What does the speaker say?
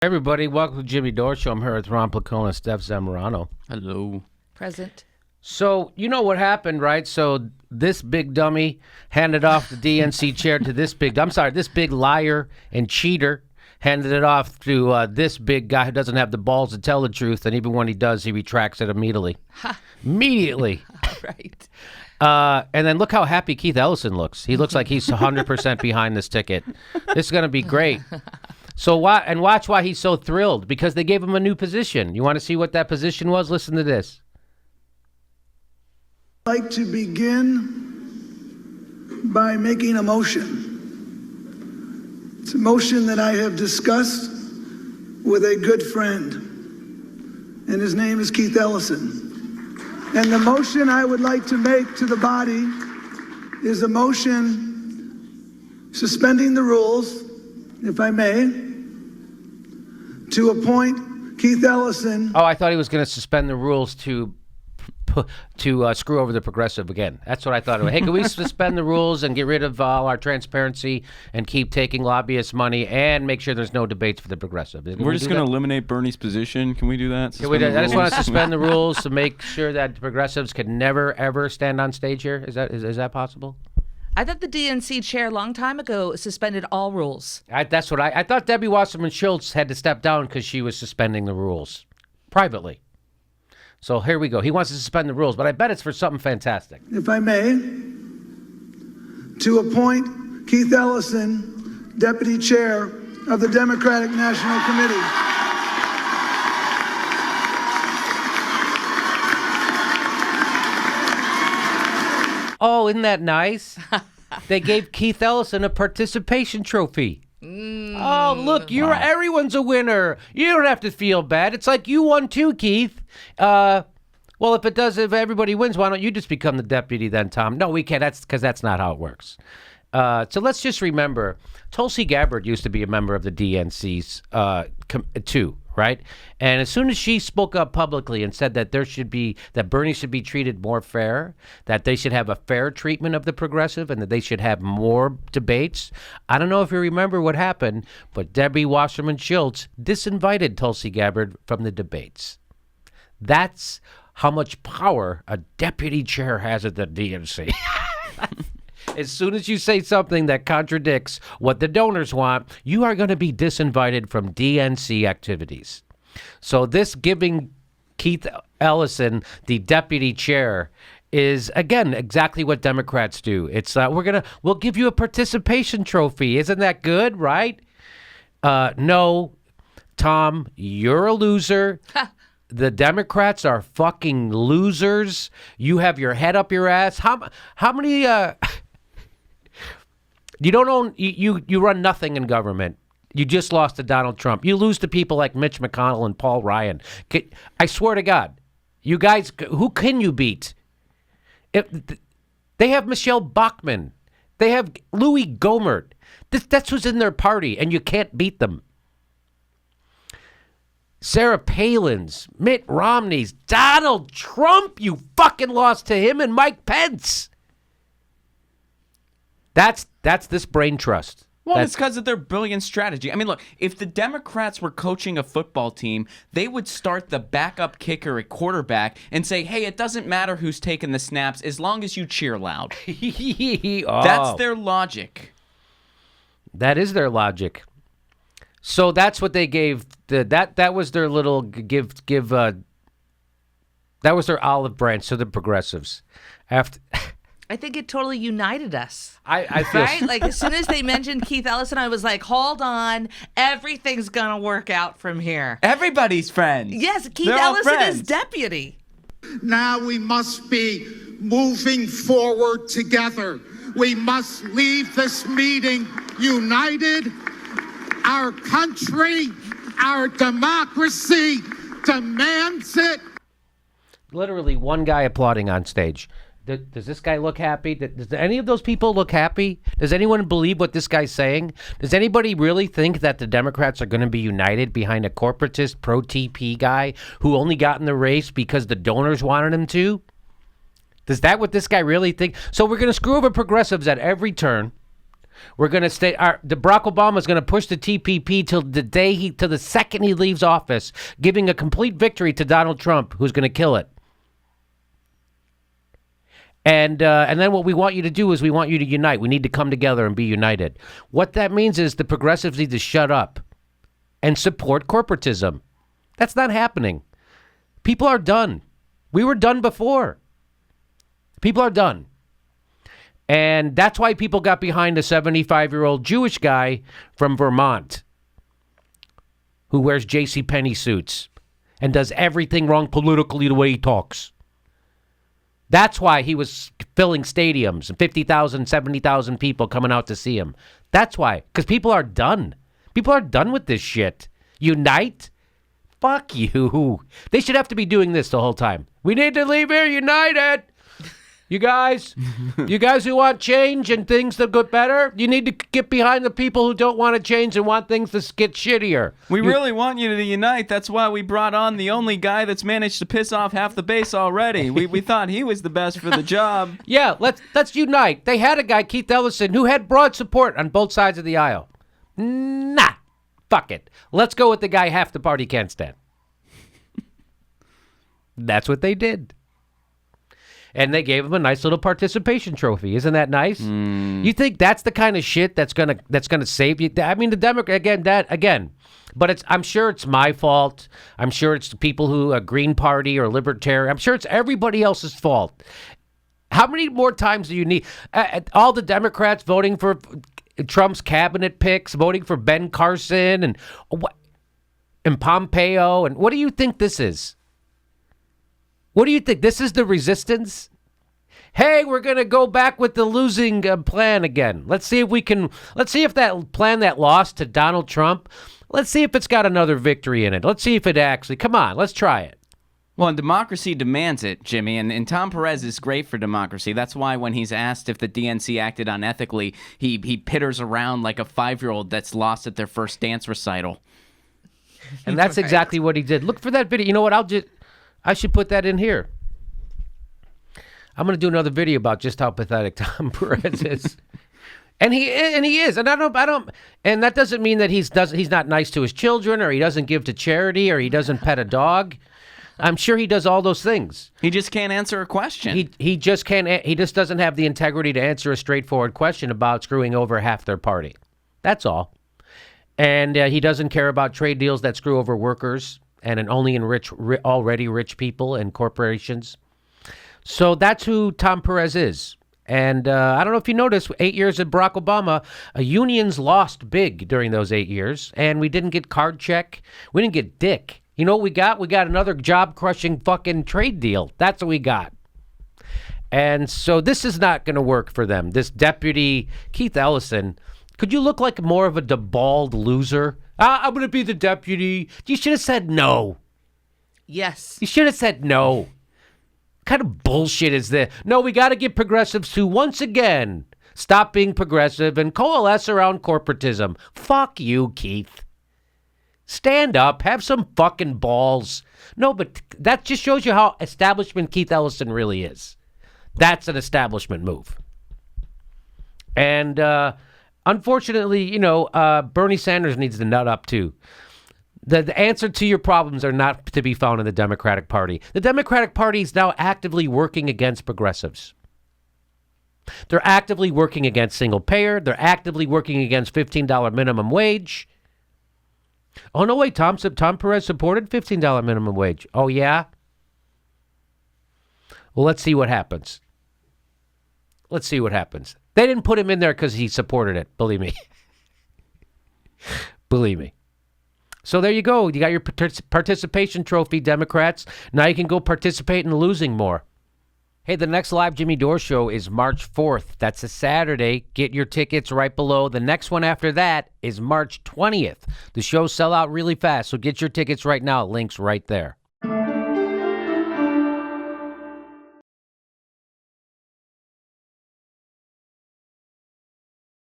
Everybody, welcome to Jimmy Dore Show. I'm here with Ron Placone and Steph Zamorano. Hello. Present. So, you know what happened, right? So, this big dummy handed off the DNC chair to this big liar and cheater handed it off to this big guy who doesn't have the balls to tell the truth, and even when he does, he retracts it immediately. Immediately. Right. And then look how happy Keith Ellison looks. He looks like he's 100% behind this ticket. This is going to be great. So watch why he's so thrilled, because they gave him a new position. You want to see what that position was? Listen to this. I'd like to begin by making a motion. It's a motion that I have discussed with a good friend, and his name is Keith Ellison. And the motion I would like to make to the body is a motion suspending the rules, if I may, to appoint Keith Ellison. Oh, I thought he was going to suspend the rules to screw over the progressive again. That's what I thought. Hey, can we suspend the rules and get rid of all our transparency and keep taking lobbyist money and make sure there's no debates for the progressive? We're just going to eliminate Bernie's position. Can we do that? I just want to suspend the rules to make sure that the progressives could never, ever stand on stage here. Is that possible? I thought the DNC chair a long time ago suspended all rules. That's what I thought. Debbie Wasserman Schultz had to step down because she was suspending the rules privately. So here we go. He wants to suspend the rules, but I bet it's for something fantastic. If I may, to appoint Keith Ellison, Deputy Chair of the Democratic National Committee. Oh, isn't that nice? They gave Keith Ellison a participation trophy. Oh, look, everyone's a winner. You don't have to feel bad. It's like you won too, Keith. Well, if everybody wins, why don't you just become the deputy then, Tom? No, we can't. That's not how it works. So let's just remember, Tulsi Gabbard used to be a member of the DNC's too, right? And as soon as she spoke up publicly and said that Bernie should be treated more fair, that they should have a fair treatment of the progressive, and that they should have more debates. I don't know if you remember what happened, but Debbie Wasserman Schultz disinvited Tulsi Gabbard from the debates. That's how much power a deputy chair has at the DNC. As soon as you say something that contradicts what the donors want, you are going to be disinvited from DNC activities. So this giving Keith Ellison the deputy chair is, again, exactly what Democrats do. It's we'll give you a participation trophy. Isn't that good, right? No, Tom, you're a loser. The Democrats are fucking losers. You have your head up your ass. How many you don't own, you run nothing in government. You just lost to Donald Trump. You lose to people like Mitch McConnell and Paul Ryan. I swear to God, you guys, who can you beat? They have Michelle Bachmann. They have Louis Gohmert. That's who's in their party, and you can't beat them. Sarah Palin's, Mitt Romney's, Donald Trump, you fucking lost to him, and Mike Pence. That's this brain trust. Well, it's because of their brilliant strategy. I mean, look, if the Democrats were coaching a football team, they would start the backup kicker at quarterback and say, hey, it doesn't matter who's taking the snaps as long as you cheer loud. Oh. That's their logic. That is their logic. So that's what they gave. That was their little give. That was their olive branch to the progressives. I think it totally united us. I feel right? Like, as soon as they mentioned Keith Ellison, I was like, hold on. Everything's going to work out from here. Everybody's friends. Yes, Keith They're all Ellison friends. is deputy. Now we must be moving forward together. We must leave this meeting united. Our country, our democracy demands it. literally one guy applauding on stage. Does this guy look happy? Does any of those people look happy? Does anyone believe what this guy's saying? Does anybody really think that the Democrats are going to be united behind a corporatist pro-TP guy who only got in the race because the donors wanted him to? Is that what this guy really think? So we're going to screw over progressives at every turn. We're going to stay. The Barack Obama is going to push the TPP till the second he leaves office, giving a complete victory to Donald Trump, who's going to kill it. And then what we want you to do is we want you to unite. We need to come together and be united. What that means is the progressives need to shut up and support corporatism. That's not happening. People are done. We were done before. People are done. And that's why people got behind a 75-year-old Jewish guy from Vermont who wears JCPenney suits and does everything wrong politically the way he talks. That's why he was filling stadiums and 50,000, 70,000 people coming out to see him. That's why. Because people are done. People are done with this shit. Unite? Fuck you. They should have to be doing this the whole time. We need to leave here united. You guys who want change and things to get better, you need to get behind the people who don't want to change and want things to get shittier. We really want you to unite. That's why we brought on the only guy that's managed to piss off half the base already. We thought he was the best for the job. Yeah, let's unite. They had a guy, Keith Ellison, who had broad support on both sides of the aisle. Nah, fuck it. Let's go with the guy half the party can't stand. That's what they did. And they gave him a nice little participation trophy. Isn't that nice? You think that's the kind of shit that's gonna save you? I mean, the Democrat again. But I'm sure it's my fault. I'm sure it's the people who Green Party or Libertarian. I'm sure it's everybody else's fault. How many more times do you need? All the Democrats voting for Trump's cabinet picks, voting for Ben Carson and Pompeo, and what do you think this is? What do you think? This is the resistance? Hey, we're going to go back with the losing plan again. Let's see if that plan that lost to Donald Trump, let's see if it's got another victory in it. Let's see if it actually, come on, let's try it. Well, and democracy demands it, Jimmy, and Tom Perez is great for democracy. That's why when he's asked if the DNC acted unethically, he pitters around like a 5-year-old that's lost at their first dance recital. And that's exactly what he did. Look for that video. You know what? I should put that in here. I'm going to do another video about just how pathetic Tom Perez is. And he is. And I don't and that doesn't mean that he's not nice to his children or he doesn't give to charity or he doesn't pet a dog. I'm sure he does all those things. He just can't answer a question. He just can't. He just doesn't have the integrity to answer a straightforward question about screwing over half their party. That's all. And he doesn't care about trade deals that screw over workers and only enrich already rich people and corporations. So that's who Tom Perez is. And I don't know if you noticed, 8 years of Barack Obama, unions lost big during those 8 years. And we didn't get card check. We didn't get dick. You know what we got? We got another job-crushing fucking trade deal. That's what we got. And so this is not going to work for them. This deputy, Keith Ellison, could you look like more of a bald loser? I'm going to be the deputy. You should have said no. Yes. You should have said no. What kind of bullshit is this? No, we got to get progressives to once again stop being progressive and coalesce around corporatism. Fuck you, Keith. Stand up. Have some fucking balls. No, but that just shows you how establishment Keith Ellison really is. That's an establishment move. And unfortunately, Bernie Sanders needs to nut up too. The answer to your problems are not to be found in the Democratic Party. The Democratic Party is now actively working against progressives. They're actively working against single payer. They're actively working against $15 minimum wage. Oh, no, wait, Tom Perez supported $15 minimum wage. Oh, yeah? Well, let's see what happens. Let's see what happens. They didn't put him in there because he supported it. Believe me. Believe me. So there you go. You got your participation trophy, Democrats. Now you can go participate in losing more. Hey, the next live Jimmy Dore show is March 4th. That's a Saturday. Get your tickets right below. The next one after that is March 20th. The shows sell out really fast, so get your tickets right now. Links right there.